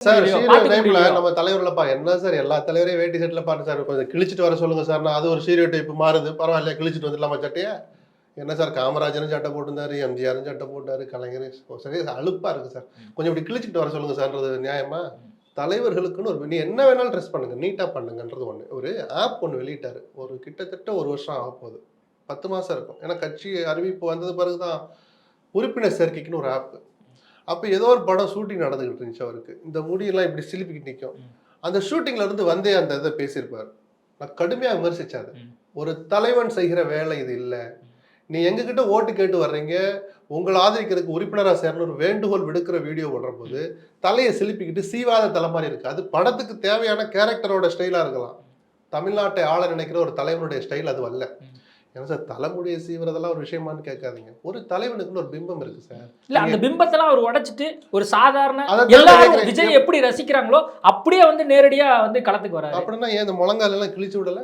Sir video cheerio பார்த்துக்க டைப்ல முடியலையோ? நம்ம தலைவர்லப்பா என்ன சார் எல்லா தலைவரையும் வேட்டி சட்டில பாட்டு சார் கொஞ்சம் கிழிச்சிட்டு வர சொல்லுங்க சார் அது ஒரு சீரியோ டைப் மாறுது பரவாயில்லையா கிழிச்சிட்டு வந்துடலாமா சட்டையா என்ன சார் காமராஜரும் சட்டை போட்டிருந்தாரு எம்ஜிஆரும் சட்டை போட்டாரு கலைஞர் சரி அலுப்பா இருக்கு சார் கொஞ்சம் இப்படி கிழிச்சிட்டு வர சொல்லுங்க சார்ன்றது நியாயமா தலைவர்களுக்குன்னு ஒரு நீ என்ன வேணாலும் ட்ரெஸ் பண்ணுங்க நீட்டா பண்ணுங்கன்றது ஒண்ணு ஒரு ஆப் ஒன்று வெளியிட்டாரு ஒரு கிட்டத்தட்ட ஒரு வருஷம் ஆக போகுது 10 மாசம் இருக்கும் ஏன்னா கட்சி அறிவிப்பு வந்தது பிறகுதான் உறுப்பினர் சேர்க்கைக்குன்னு ஒரு ஆப் அப்போ ஏதோ ஒரு படம் ஷூட்டிங் நடந்துகிட்டு இருந்துச்சு அவருக்கு இந்த முடியெல்லாம் இப்படி சிலிப்பிக்கிட்டு நிற்கும் அந்த ஷூட்டிங்ல இருந்து வந்தே அந்த இதை பேசியிருப்பார் நான் கடுமையாக விமர்சிச்சாது ஒரு தலைவன் செய்கிற வேலை இது இல்லை நீ எங்ககிட்ட ஓட்டு கேட்டு வர்றீங்க உங்களை ஆதரிக்கிறதுக்கு உறுப்பினராக சேர்ந்து ஒரு வேண்டுகோள் விடுக்கிற வீடியோ விடுற போது தலையை சிலிப்பிக்கிட்டு சீவாத தலை மாதிரி இருக்கு அது படத்துக்கு தேவையான கேரக்டரோட ஸ்டைலாக இருக்கலாம் தமிழ்நாட்டை ஆள நினைக்கிற ஒரு தலைவனுடைய ஸ்டைல் அது அல்ல ஏன்னா சார் தலைமுடியை சீவுறதெல்லாம் ஒரு விஷயமானு கேட்காதீங்க ஒரு தலைவனுக்குன்னு ஒரு பிம்பம் இருக்கு சார் இல்ல அந்த பிம்பத்தெல்லாம் அவர் உடைச்சிட்டு ஒரு சாதாரண அதான் எல்லாரும் கேக்குறேன். விஜய் எப்படி ரசிக்கிறாங்களோ அப்படியே வந்து நேரடியா வந்து களத்துக்கு வராரு அப்படின்னா ஏன் இந்த முழங்கால எல்லாம் கிழிச்சு விடல